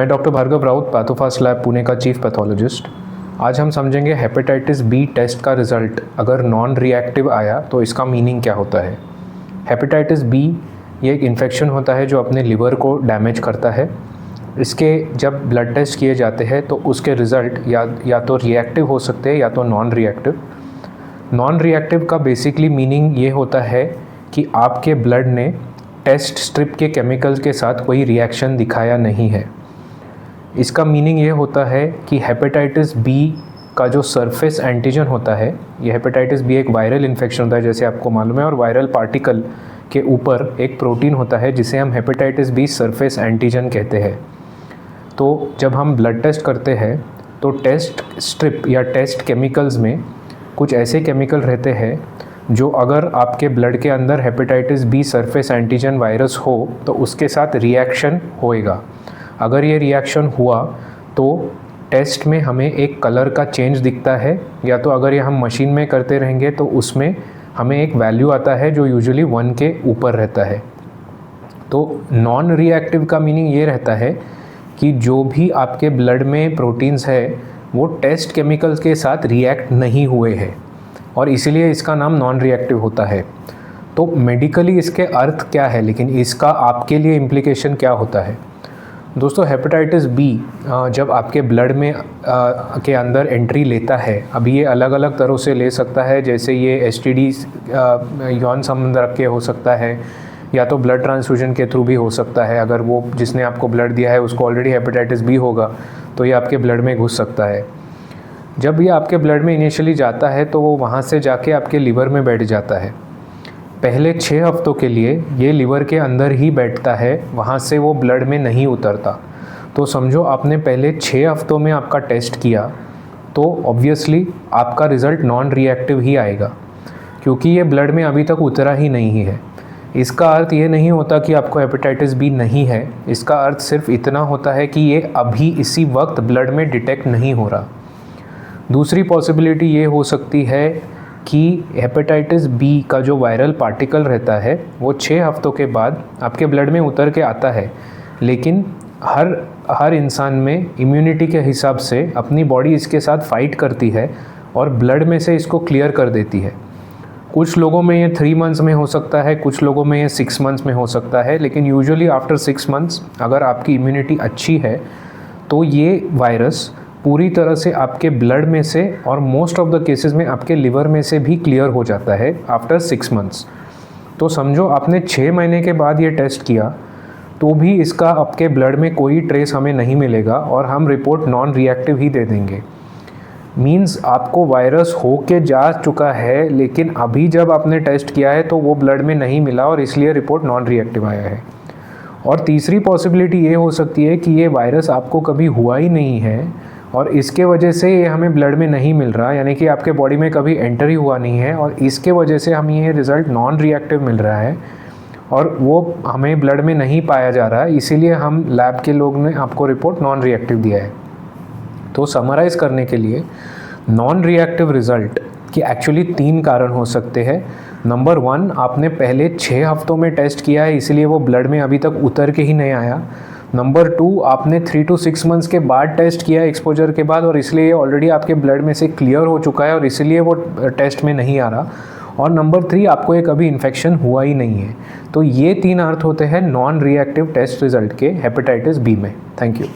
मैं doctor Bhargava Raut, पैथोफास्ट lab Pune का chief pathologist. आज हम समझेंगे हेपेटाइटिस बी टेस्ट का रिज़ल्ट अगर नॉन रिएक्टिव आया तो इसका मीनिंग क्या होता है। हेपेटाइटिस बी ये एक इन्फेक्शन होता है जो अपने लिवर को डैमेज करता है। इसके जब ब्लड टेस्ट किए जाते हैं तो उसके रिज़ल्ट या तो रिएक्टिव हो सकते हैं या तो नॉन रिएक्टिव। नॉन रिएक्टिव का बेसिकली मीनिंग ये होता है कि आपके ब्लड ने टेस्ट स्ट्रिप के केमिकल्स के साथ कोई रिएक्शन दिखाया नहीं है। इसका मीनिंग ये होता है कि हेपेटाइटिस बी का जो सरफेस एंटीजन होता है, ये हेपेटाइटिस बी एक वायरल इन्फेक्शन होता है जैसे आपको मालूम है, और वायरल पार्टिकल के ऊपर एक प्रोटीन होता है जिसे हम हेपेटाइटिस बी सरफेस एंटीजन कहते हैं। तो जब हम ब्लड टेस्ट करते हैं तो टेस्ट स्ट्रिप या टेस्ट केमिकल्स में कुछ ऐसे केमिकल रहते हैं जो अगर आपके ब्लड के अंदर hepatitis B surface antigen virus हो तो उसके साथ रिएक्शन होएगा। अगर ये रिएक्शन हुआ तो टेस्ट में हमें एक कलर का चेंज दिखता है, या तो अगर ये हम मशीन में करते रहेंगे तो उसमें हमें एक वैल्यू आता है जो यूजुअली 1 के ऊपर रहता है। तो नॉन रिएक्टिव का मीनिंग ये रहता है कि जो भी आपके ब्लड में प्रोटीन्स है वो टेस्ट केमिकल्स के साथ रिएक्ट नहीं हुए हैं और इसीलिए इसका नाम नॉन रिएक्टिव होता है। तो मेडिकली इसके अर्थ क्या है, लेकिन इसका आपके लिए इम्प्लीकेशन क्या होता है। दोस्तों, हेपेटाइटिस बी जब आपके ब्लड में के अंदर एंट्री लेता है, अभी ये अलग अलग तरह से ले सकता है, जैसे ये एसटीडी यौन संबंध रख के हो सकता है, या तो ब्लड ट्रांसफ्यूजन के थ्रू भी हो सकता है। अगर वो जिसने आपको ब्लड दिया है उसको ऑलरेडी हेपेटाइटिस बी होगा तो ये आपके ब्लड में घुस सकता है। जब ये आपके ब्लड में इनिशियली जाता है तो वो वहाँ से जाके आपके लिवर में बैठ जाता है। पहले 6 हफ्तों के लिए ये लिवर के अंदर ही बैठता है, वहाँ से वो ब्लड में नहीं उतरता। तो समझो आपने पहले 6 हफ्तों में आपका टेस्ट किया तो ऑब्वियसली आपका रिज़ल्ट नॉन रिएक्टिव ही आएगा, क्योंकि ये ब्लड में अभी तक उतरा ही नहीं है। इसका अर्थ ये नहीं होता कि आपको हेपेटाइटिस बी नहीं है, इसका अर्थ सिर्फ इतना होता है कि ये अभी इसी वक्त ब्लड में डिटेक्ट नहीं हो रहा। दूसरी पॉसिबिलिटी ये हो सकती है कि हेपेटाइटिस बी का जो वायरल पार्टिकल रहता है वो 6 हफ्तों के बाद आपके ब्लड में उतर के आता है, लेकिन हर इंसान में इम्यूनिटी के हिसाब से अपनी बॉडी इसके साथ फाइट करती है और ब्लड में से इसको क्लियर कर देती है। कुछ लोगों में ये 3 मंथ्स में हो सकता है, कुछ लोगों में ये 6 मंथ्स में हो सकता है, लेकिन यूजुअली आफ्टर 6 मंथ्स अगर आपकी इम्यूनिटी अच्छी है तो ये वायरस पूरी तरह से आपके ब्लड में से और मोस्ट ऑफ द केसेस में आपके लिवर में से भी क्लियर हो जाता है आफ्टर 6 मंथ्स। तो समझो आपने 6 महीने के बाद ये टेस्ट किया तो भी इसका आपके ब्लड में कोई ट्रेस हमें नहीं मिलेगा और हम रिपोर्ट नॉन रिएक्टिव ही दे देंगे। मींस आपको वायरस हो के जा चुका है, लेकिन अभी जब आपने टेस्ट किया है तो वो ब्लड में नहीं मिला और इसलिए रिपोर्ट नॉन रिएक्टिव आया है। और तीसरी पॉसिबिलिटी ये हो सकती है कि ये वायरस आपको कभी हुआ ही नहीं है और इसके वजह से ये हमें ब्लड में नहीं मिल रहा, यानी कि आपके बॉडी में कभी एंटर ही हुआ नहीं है और इसके वजह से हमें ये रिज़ल्ट नॉन रिएक्टिव मिल रहा है और वो हमें ब्लड में नहीं पाया जा रहा है, इसीलिए हम लैब के लोग ने आपको रिपोर्ट नॉन रिएक्टिव दिया है। तो समराइज़ करने के लिए नॉन रिएक्टिव रिज़ल्ट के एक्चुअली 3 कारण हो सकते हैं। नंबर 1, आपने पहले 6 हफ्तों में टेस्ट किया है इसलिए वो ब्लड में अभी तक उतर के ही नहीं आया। नंबर 2, आपने 3 to 6 मंथ्स के बाद टेस्ट किया एक्सपोजर के बाद और इसलिए ये ऑलरेडी आपके ब्लड में से क्लियर हो चुका है और इसीलिए वो टेस्ट में नहीं आ रहा। और नंबर 3, आपको ये कभी इन्फेक्शन हुआ ही नहीं है। तो ये 3 अर्थ होते हैं नॉन रिएक्टिव टेस्ट रिजल्ट के हेपेटाइटिस बी में। Thank you.